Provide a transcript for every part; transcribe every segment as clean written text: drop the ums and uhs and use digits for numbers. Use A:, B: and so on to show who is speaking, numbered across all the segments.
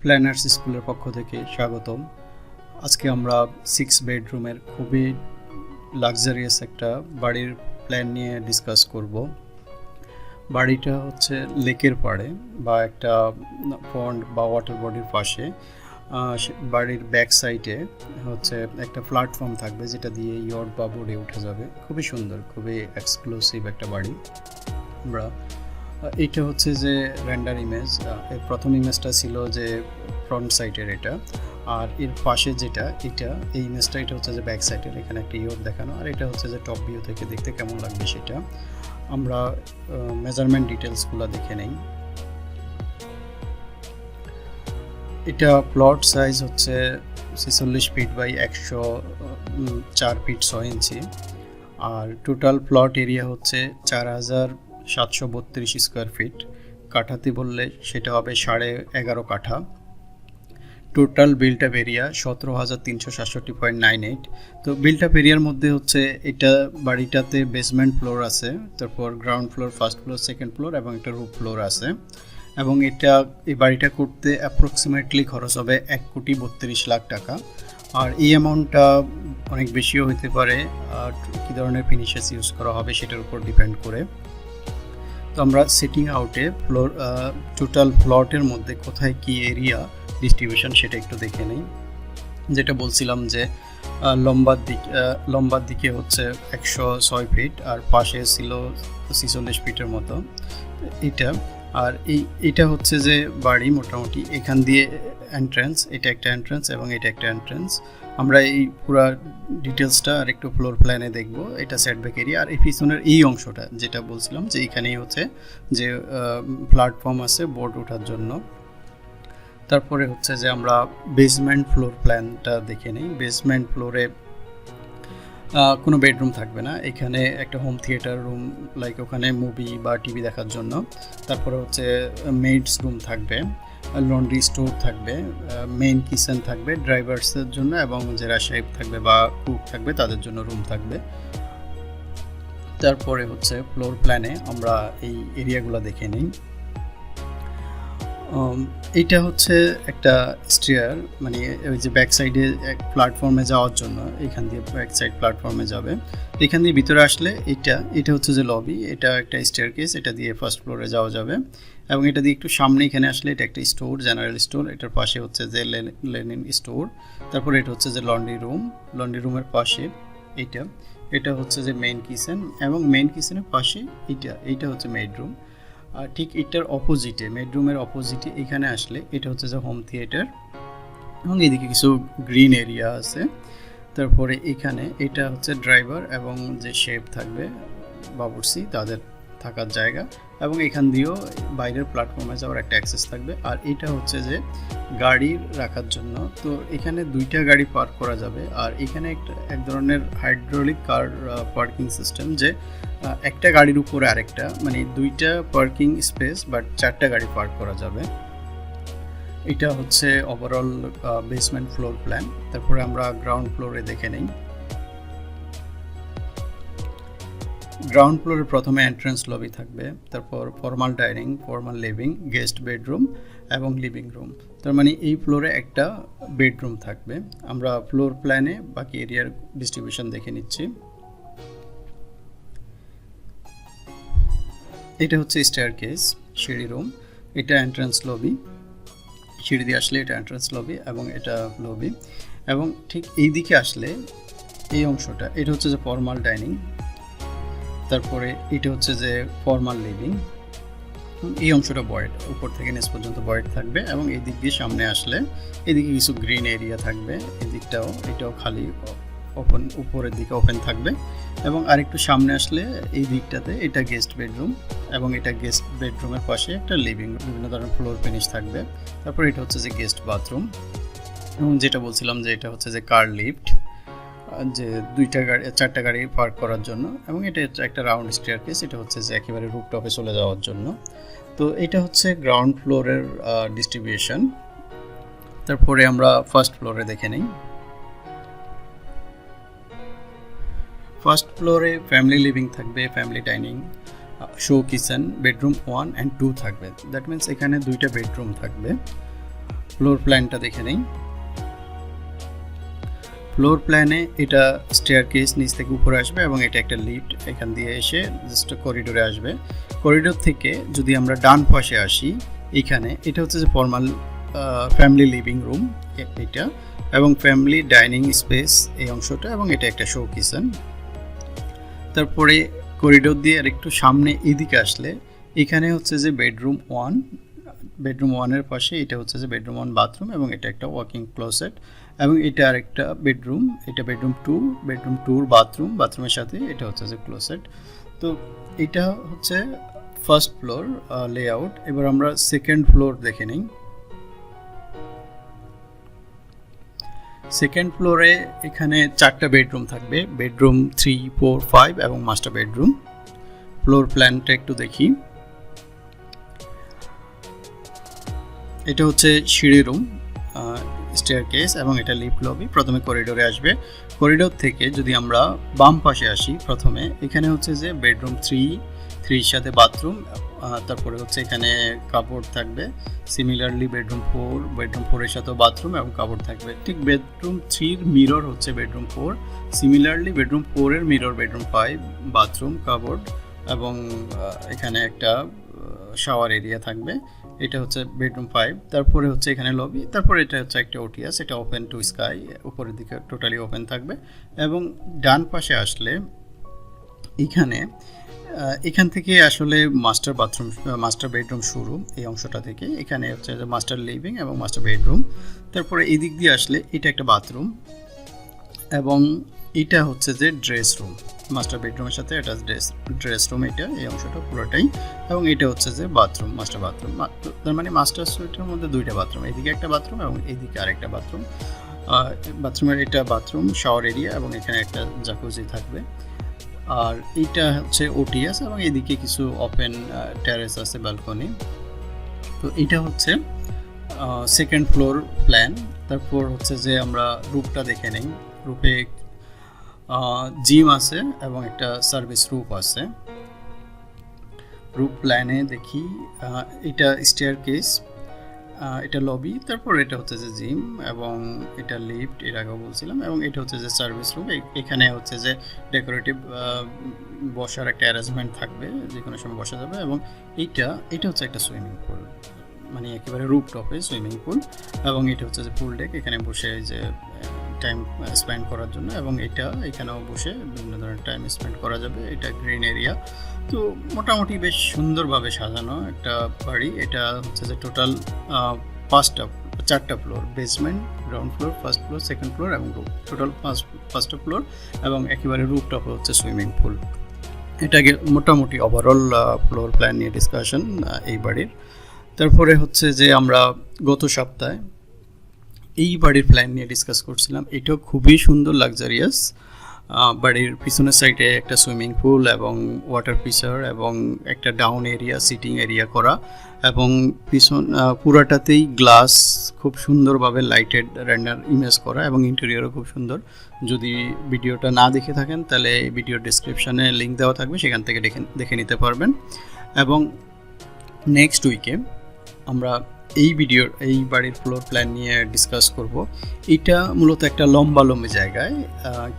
A: Planners স্কুলের পক্ষ থেকে স্বাগতম। আজকে আমরা 6 বেডরুমের খুবই লাক্সারিয়াস একটা বাড়ির প্ল্যান নিয়ে ডিসকাস করব। বাড়িটা হচ্ছে লেকের পাড়ে বা একটা পন্ড বা ওয়াটার বডির পাশে। বাড়ির ব্যাক সাইডে হচ্ছে একটা প্ল্যাটফর্ম থাকবে যেটা দিয়ে ইয়ট বা বোটে উঠে যাবে। খুবই সুন্দর, খুবই এক্সক্লুসিভ একটা বাড়ি। আমরা এইটা হচ্ছে যে রেন্ডার ইমেজ। এর প্রথম ইমেজটা ছিল যে ফ্রন্ট সাইডের, এটা আর এর পাশে যেটা এই ইমেজটা এটা হচ্ছে যে ব্যাক সাইডের। এখানে একটা ইয়ট দেখানো, আর এটা হচ্ছে যে টপ ভিউ থেকে দেখতে কেমন লাগবে সেটা। আমরা মেজারমেন্ট ডিটেলসগুলো দেখে নেই। এটা প্লট সাইজ হচ্ছে 46 ফিট বাই 104 ফিট 6 ইঞ্চি, আর টোটাল প্লট এরিয়া হচ্ছে 4732 স্কোয়ার ফিট। কাঠাতে বললে সেটা হবে 11.5 কাঠা। Total built up area 17,367.98। তো বিল্ট আপ এরিয়ার মধ্যে হচ্ছে এটা বাড়িটাতে বেসমেন্ট ফ্লোর আছে, তারপর ground floor, first floor, second floor এবং একটা রুফ ফ্লোর আছে। এবং এই বাড়িটা করতে অ্যাপ্রক্সিমেটলি খরচ হবে 1,32,00,000 টাকা। আর এই অ্যামাউন্টটা অনেক বেশিও হতে পারে, আর কী ধরনের ফিনিশেস ইউজ করা হবে সেটার উপর ডিপেন্ড করে। তো আমরা সেটিং আউটে টোটাল প্লটের মধ্যে কোথায় কি এরিয়া ডিস্ট্রিবিউশন সেটা একটু দেখে নেই। যেটা বলছিলাম যে লম্বার দিকে হচ্ছে 106 ফিট, আর পাশে ছিল 46 ফিটের মতো এটা। আর এটা হচ্ছে যে বাড়ি মোটামুটি এখান দিয়ে এন্ট্রান্স, এটা একটা এন্ট্রান্স এবং এটা একটা এন্ট্রান্স। আমরা এই পুরো ডিটেলসটা আর একটু ফ্লোর প্ল্যানে দেখব। এটা সেটব্যাক এরিয়া, আর এই পিছনের এই অংশটা যেটা বলছিলাম যে এখানেই হচ্ছে যে প্ল্যাটফর্ম আছে বোর্ড ওঠার জন্য। তারপরে হচ্ছে যে আমরা বেসমেন্ট ফ্লোর প্ল্যানটা দেখে নিই। বেসমেন্ট ফ্লোরে কোনো বেডরুম থাকবে না, এখানে একটা হোম থিয়েটার রুম, লাইক ওখানে মুভি বা টিভি দেখার জন্য। তারপরে হচ্ছে মেডস রুম থাকবে, লন্ড্রি স্টোর থাকবে, মেইন কিচেন থাকবে ড্রাইভার্সের জন্য, এবং যারা শেফ থাকবে বা কুক থাকবে তাদের জন্য রুম থাকবে। তারপরে হচ্ছে ফ্লোর প্ল্যানে আমরা এই এরিয়াগুলো দেখে নিই। এটা হচ্ছে একটা স্টেয়ার, মানে ওই যে ব্যাক সাইডে প্ল্যাটফর্মে যাওয়ার জন্য, এখান দিয়ে ব্যাক সাইড প্ল্যাটফর্মে যাবে। এখান দিয়ে ভিতরে আসলে এটা হচ্ছে যে লবি, এটা একটা স্টেয়ার কেস, এটা দিয়ে ফার্স্ট ফ্লোরে যাওয়া যাবে। এবং এটা দিয়ে একটু সামনে এখানে আসলে এটা একটা স্টোর, জেনারেল স্টোর। এটার পাশে হচ্ছে যে লেনিন স্টোর। তারপরে এটা হচ্ছে যে লন্ড্রি রুমের পাশে এটা হচ্ছে যে মেইন কিচেন, এবং মেইন কিচেনের পাশে এইটা হচ্ছে মেড রুম। আর ঠিক এটার অপোজিটে, বেডরুমের অপোজিটে এখানে আসলে এটা হচ্ছে যে হোম থিয়েটার, এবং এদিকে কিছু গ্রিন এরিয়া আছে। তারপরে এখানে এটা হচ্ছে ড্রাইভার এবং যে শেফ থাকবে, বাবুর্চি, তাদের থাকার জায়গা। এবং এখান দিয়েও বাইরের প্ল্যাটফর্মে যাওয়ার একটা অ্যাক্সেস থাকবে। আর এটা হচ্ছে যে গাড়ি রাখার জন্য, তো এখানে 2টা গাড়ি পার্ক করা যাবে। আর এখানে এক ধরনের হাইড্রোলিক কার পার্কিং সিস্টেম, যে একটা গাড়ির উপরে আরেকটা, মানে 2টা পার্কিং স্পেস, বাট 4টা গাড়ি পার্ক করা যাবে। এটা হচ্ছে ওভারঅল বেসমেন্ট ফ্লোর প্ল্যান। তারপরে আমরা গ্রাউন্ড ফ্লোরে দেখে নিই। গ্রাউন্ড ফ্লোরে প্রথমে এন্ট্রান্স লবি থাকবে, তারপর formal dining, formal living, guest bedroom এবং লিভিং রুম। তার মানে এই ফ্লোরে একটা বেডরুম থাকবে। আমরা ফ্লোর প্ল্যানে বাকি এরিয়ার ডিস্ট্রিবিউশন দেখে নিচ্ছি। এটা হচ্ছে স্টেয়ার কেস, সিঁড়ি রুম, এটা এন্ট্রান্স লবি, সিঁড়ি দিয়ে আসলে এটা এন্ট্রান্স লবি এবং এটা লবি। এবং ঠিক এই দিকে আসলে এই অংশটা, এটা হচ্ছে যে ফর্মাল ডাইনিং। তারপরে এটা হচ্ছে যে ফর্মাল লিভিং, এই অংশটা বয়েড, উপর থেকে নিচ পর্যন্ত বয়েড থাকবে। এবং এই দিক দিয়ে সামনে আসলে এদিকে কিছু গ্রিন এরিয়া থাকবে, এটাও খালি ওপেন, উপরের দিকে ওপেন থাকবে। এবং আরেকটু সামনে আসলে এই দিকটাতে এটা গেস্ট বেডরুম, এবং এটা গেস্ট বেডরুমের পাশে একটা লিভিং রুম, বিভিন্ন ধরনের ফ্লোর ফিনিশ থাকবে। তারপর এটা হচ্ছে যে গেস্ট বাথরুম, এবং যেটা বলছিলাম যে এটা হচ্ছে যে কার লিফট, যে 4টা গাড়ি পার্ক করার জন্য। এবং এটা হচ্ছে একটা রাউন্ড স্টেয়ার কেস, এটা হচ্ছে যে একেবারে রুফটপে চলে যাওয়ার জন্য। তো এটা হচ্ছে গ্রাউন্ড ফ্লোরের ডিস্ট্রিবিউশন। তারপরে আমরা ফার্স্ট ফ্লোরে দেখে নিই। ফার্স্ট ফ্লোরে ফ্যামিলি লিভিং থাকবে, family dining, show kitchen, bedroom 1 and 2 থাকবে। দ্যাট মিনস এখানে 2টা বেডরুম থাকবে। ফ্লোর প্ল্যানটা দেখে নেই। ফ্লোর প্ল্যানে এটা স্টেয়ারকেস নিচ থেকে উপরে আসবে এবং এটা একটা লিফট এখান দিয়ে এসে জাস্ট করিডোরে আসবে। করিডোর থেকে যদি আমরা ডান পাশে আসি, এখানে এটা হচ্ছে যে ফর্মাল ফ্যামিলি লিভিং রুম এটা, এবং ফ্যামিলি ডাইনিং স্পেস এই অংশটা, এবং এটা একটা শো কিচেন। তারপরে করিডোর দিয়ে আর একটু সামনে এদিকে আসলে এখানে হচ্ছে যে বেডরুম 1, বেডরুম 1-এর পাশে এটা হচ্ছে যে বেডরুম 1 বাথরুম, এবং এটা একটা ওয়াকিং ক্লোজেট, এবং এটা আরেকটা বেডরুম, এটা বেডরুম 2, বেডরুম 2-র বাথরুমের সাথে এটা হচ্ছে যে ক্লোজেট। তো এটা হচ্ছে ফার্স্ট ফ্লোর লেআউট। এবার আমরা সেকেন্ড ফ্লোর দেখে নিই। সেকেন্ড ফ্লোরে এখানে 4টা বেডরুম থাকবে, বেডরুম 3, 4, 5 এবং মাস্টার বেডরুম। ফ্লোর প্ল্যানটা একটু দেখি। এটা হচ্ছে সিঁড়ি রুম, স্টেয়ারকেস, এবং এটা লিফট লবি। প্রথমে করিডোরে আসবে। করিডোর থেকে যদি আমরা বাম পাশে আসি, প্রথমে এখানে হচ্ছে যে বেডরুম 3-এর সাথে বাথরুম, তারপরে হচ্ছে এখানে কাপড় থাকবে। সিমিলারলি বেডরুম 4-এর সাথেও বাথরুম এবং কাপড় থাকবে। ঠিক বেডরুম 3-এর মিরর হচ্ছে বেডরুম 4, সিমিলারলি বেডরুম 4-এর মিরর বেডরুম 5, বাথরুম, কাপড়, এবং এখানে একটা শাওয়ার এরিয়া থাকবে। এটা হচ্ছে বেডরুম 5। তারপরে হচ্ছে এখানে লবি, তারপরে এটা হচ্ছে একটা ওটিএস, এটা ওপেন টু স্কাই, উপরের দিকে টোটালি ওপেন থাকবে। এবং ডান পাশে আসলে এখান থেকে আসলে মাস্টার বেডরুম শুরু, এই অংশটা থেকে। এখানে হচ্ছে যে মাস্টার লিভিং এবং মাস্টার বেডরুম। তারপরে এই দিক দিয়ে আসলে এটা একটা বাথরুম, এবং এটা হচ্ছে যে ড্রেস রুম, মাস্টার বেডরুমের সাথে এটা ড্রেস রুম, এটা এই অংশটা পুরোটাই। এবং এটা হচ্ছে যে বাথরুম, মাস্টার বাথরুম। তার মানে মাস্টার সুইটের মধ্যে 2টা বাথরুম, এইদিকে একটা বাথরুম এবং এইদিকে আরেকটা বাথরুম। বাথরুমের এটা বাথরুম, শাওয়ার এরিয়া, এবং এখানে একটা জাকুজি থাকবে। আর এইটা হচ্ছে ওটিএস, এবং এদিকে কিছু ওপেন টেরেস আছে, ব্যালকনি। তো এটা হচ্ছে সেকেন্ড ফ্লোর প্ল্যান। তারপর হচ্ছে যে আমরা রুপটা দেখে নিই। রুপে জিম আছে এবং একটা সার্ভিস রুপ আছে। রুপ প্ল্যানে দেখি, এটা স্টেয়ারকেস, এটা লবি, তারপর এটা হচ্ছে যে জিম, এবং এটা লিফট, এর আগেও বলছিলাম, এবং এটা হচ্ছে যে সার্ভিস রুম। এখানে হচ্ছে যে ডেকোরেটিভ বসার একটা অ্যারেঞ্জমেন্ট থাকবে, যে কোনো সময় বসা যাবে। এবং এটা হচ্ছে একটা সুইমিং পুল, মানে একেবারে রুপটপে সুইমিং পুল, এবং এটা হচ্ছে যে পুল ডেক, এখানে বসে যে টাইম স্পেন্ড করার জন্য, এবং এখানেও বসে বিভিন্ন ধরনের টাইম স্পেন্ড করা যাবে। এটা গ্রিন এরিয়া। তো মোটামুটি বেশ সুন্দরভাবে সাজানো একটা বাড়ি। এটা হচ্ছে যে টোটাল 4টা floor, basement, ground floor, first floor, second floor এবং রুফ, টোটাল 5টা ফ্লোর, এবং একেবারে রুফটপে হচ্ছে সুইমিং পুল। এটা মোটামুটি ওভারঅল ফ্লোর প্ল্যান নিয়ে ডিসকাশন এই বাড়ির। তারপরে হচ্ছে যে আমরা গত সপ্তাহে এই বাড়ির প্ল্যান নিয়ে ডিসকাস করছিলাম। এটাও খুবই সুন্দর, লাক্সারিয়াস। বাড়ির পিছনের সাইডে একটা সুইমিং পুল এবং ওয়াটার ফিচার, এবং একটা ডাউন এরিয়া, সিটিং এরিয়া করা, এবং পুরাটাতেই গ্লাস, খুব সুন্দরভাবে লাইটেড রেন্ডার ইমেজ করা, এবং ইন্টেরিয়রও খুব সুন্দর। যদি ভিডিওটা না দেখে থাকেন তাহলে ভিডিও ডেসক্রিপশানে লিঙ্ক দেওয়া থাকবে, সেখান থেকে দেখে নিতে পারবেন। এবং নেক্সট উইকে আমরা এই বাড়ির ফ্লোর প্ল্যান নিয়ে ডিসকাস করব। এটা মূলত একটা লম্বা জায়গায়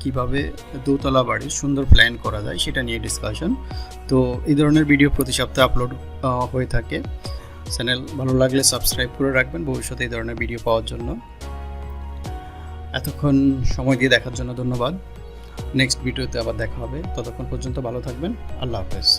A: কিভাবে দোতলা বাড়ির সুন্দর প্ল্যান করা যায় সেটা নিয়ে ডিসকাশন। তো এই ধরনের ভিডিও প্রতি সপ্তাহে আপলোড হয়ে থাকে। চ্যানেল ভালো লাগলে সাবস্ক্রাইব করে রাখবেন ভবিষ্যতে এই ধরনের ভিডিও পাওয়ার জন্য। এতক্ষণ সময় দিয়ে দেখার জন্য ধন্যবাদ। নেক্সট ভিডিওতে আবার দেখা হবে। ততক্ষণ পর্যন্ত ভালো থাকবেন। আল্লাহ হাফেজ।